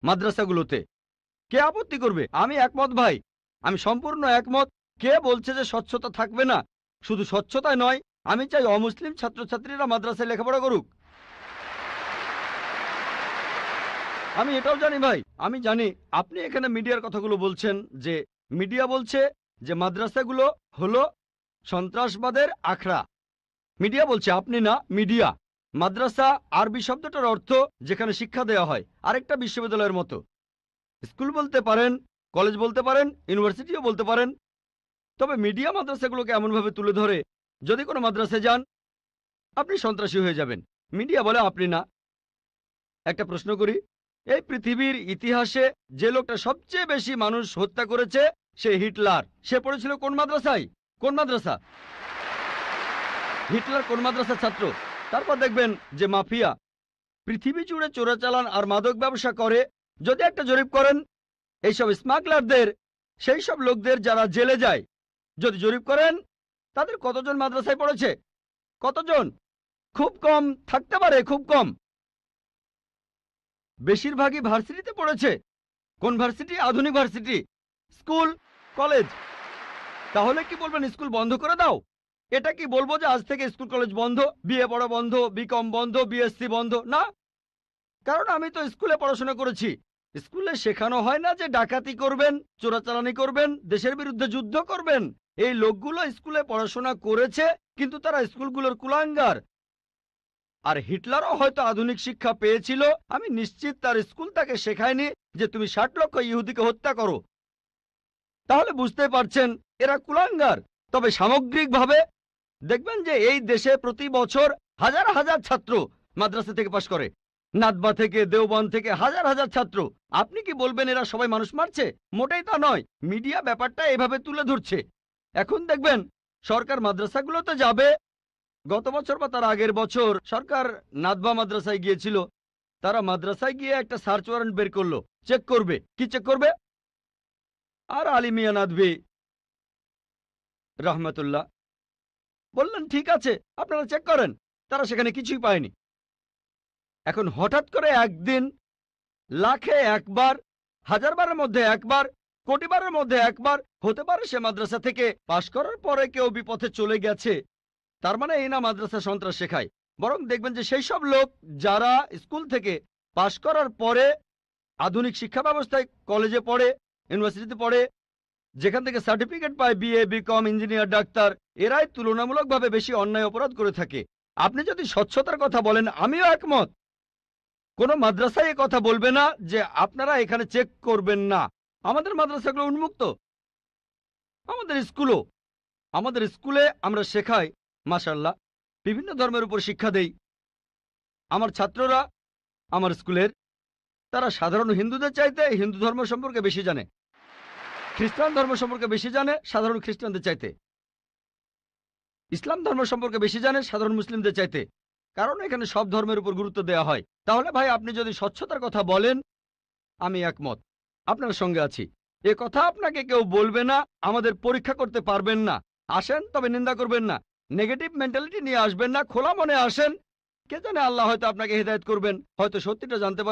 মাদ্রাসাগুলোতে। কে আপত্তি করবে? আমি একমত ভাই, আমি সম্পূর্ণ একমত। কে বলছে যে স্বচ্ছতা থাকবে না? শুধু স্বচ্ছতায় নয়, আমি চাই অমুসলিম ছাত্রছাত্রীরা মাদ্রাসায় লেখাপড়া করুক। আমি এটাও জানি ভাই, আমি জানি আপনি এখানে মিডিয়ার কথাগুলো বলছেন, যে মিডিয়া বলছে যে মাদ্রাসাগুলো হলো সন্ত্রাসবাদের আখড়া। মিডিয়া বলছে, আপনি না, মিডিয়া। মাদ্রাসা আরবি শব্দটার অর্থ যেখানে শিক্ষা দেওয়া হয়, আরেকটা বিশ্ববিদ্যালয়ের মতো। স্কুল বলতে পারেন, কলেজ বলতে পারেন, ইউনিভার্সিটিও বলতে পারেন। তবে মিডিয়া মাদ্রাসাগুলোকে এমনভাবে তুলে ধরে, যদি কোনো মাদ্রাসায় যান আপনি সন্ত্রাসী হয়ে যাবেন। মিডিয়া বলে আপনি না। একটা প্রশ্ন করি, এই পৃথিবীর ইতিহাসে যে লোকটা সবচেয়ে বেশি মানুষ হত্যা করেছে সে হিটলার। সে পড়েছিল কোন মাদ্রাসায়? কোন মাদ্রাসা? হিটলার কোন মাদ্রাসার ছাত্র? তারপর দেখবেন যে মাফিয়া পৃথিবী জুড়ে চোরাচালান আর মাদক ব্যবসা করে। যদি একটা জরিপ করেন এইসব স্মাগলারদের, সেই সব লোকদের যারা জেলে যায়, যদি জরিপ করেন তাদের কতজন মাদ্রাসায় পড়েছে? কতজন? খুব কম থাকতে পারে, খুব কম। বেশিরভাগই ভার্সিটিতে পড়েছে। কোন ভার্সিটি? আধুনিক ভার্সিটি, স্কুল, কলেজ। তাহলে কি বলবেন স্কুল বন্ধ করে দাও? এটা কি বলবো যে আজ থেকে স্কুল কলেজ বন্ধ, বিএ পড়া বন্ধ, বিকম বন্ধ, বিএসসি বন্ধ? না, কারণ আমি তো স্কুলে পড়াশোনা করেছি। স্কুলে শেখানো হয় না যে ডাকাতি করবেন, চোরাচালানি করবেন, দেশের বিরুদ্ধে যুদ্ধ করবেন। এই লোকগুলো স্কুলে পড়াশোনা করেছে, কিন্তু তারা স্কুলগুলোর কুলাঙ্গার। আর হিটলারও হয়তো আধুনিক শিক্ষা পেয়েছিল, আমি নিশ্চিত তার স্কুল তাকে শেখায়নি যে তুমি 60 লক্ষ ইহুদিকে হত্যা করো। তাহলে বুঝতে পারছেন এরা কুলাঙ্গার। তবে সামগ্রিকভাবে দেখবেন যে এই দেশে প্রতি বছর হাজার হাজার ছাত্র মাদ্রাসা থেকে পাশ করে, নাদবা থেকে, দেওবন্দ থেকে হাজার হাজার ছাত্র। আপনি কি বলবেন এরা সবাই মানুষ মারছে? মোটেই তা নয়। মিডিয়া ব্যাপারটা এভাবে তুলে ধরছে। এখন দেখবেন সরকার মাদ্রাসাগুলোতে যাবে। গত বছর বা তার আগের বছর সরকার নাদবা মাদ্রাসায় গিয়েছিল। তারা মাদ্রাসায় গিয়ে একটা সার্চ ওয়ারেন্ট বের করলো, চেক করবে। কি চেক করবে? আর আলী মিয়া নাদভি রহমতুল্লাহ বললেন ঠিক আছে আপনারা চেক করেন। তারা সেখানে কিছুই পায়নি। এখন হঠাৎ করে একদিন লাখে একবার, হাজার বারের মধ্যে একবার, কোটি বারের মধ্যে একবার হতে পারে সে মাদ্রাসা থেকে পাশ করার পরে কেউ বিপথে চলে গেছে। তার মানে এই না মাদ্রাসা সন্ত্রাস শেখায়। বরং দেখবেন যে সেই সব লোক যারা স্কুল থেকে পাশ করার পরে আধুনিক শিক্ষা ব্যবস্থায় কলেজে পড়ে, ইউনিভার্সিটিতে পড়ে, যেখান থেকে সার্টিফিকেট পায় বিএ, বিকম, ইঞ্জিনিয়ার, ডাক্তার, এরাই তুলনামূলকভাবে বেশি অন্যায় অপরাধ করে থাকে। আপনি যদি স্বচ্ছতার কথা বলেন, আমিও একমত। কোনো মাদ্রাসায় কথা বলবে না যে আপনারা এখানে চেক করবেন না। আমাদের মাদ্রাসাগুলো উন্মুক্ত, আমাদের স্কুলে আমরা শেখাই মাশাআল্লাহ বিভিন্ন ধর্মের উপর শিক্ষা দেই। আমার ছাত্ররা আমার স্কুলের, তারা সাধারণ হিন্দুদের চাইতে হিন্দু ধর্ম সম্পর্কে বেশি জানে, খ্রিস্টান ধর্ম সম্পর্কে বেশি জানে সাধারণ খ্রিস্টানদের চাইতে, ইসলাম ধর্ম সম্পর্কে বেশি জানে সাধারণ মুসলিমদের চাইতে। কারণ এখানে সব ধর্মের উপর গুরুত্ব দেওয়া হয়। তাহলে ভাই আপনি যদি স্বচ্ছতার কথা বলেন, আমি একমত, আপনার সঙ্গে আছি। এ কথা আপনাকে কেউ বলবে না, আমাদের পরীক্ষা করতে পারবেন না। আসেন, তবে নিন্দা করবেন না, নেগেটিভ মেন্টালিটি নিয়ে আসবেন না, খোলা মনে আসেন। কে জানে আল্লাহ হয়তো আপনাকে হেদায়েত করবেন, হয়তো সত্যিটা জানতে পারবেন।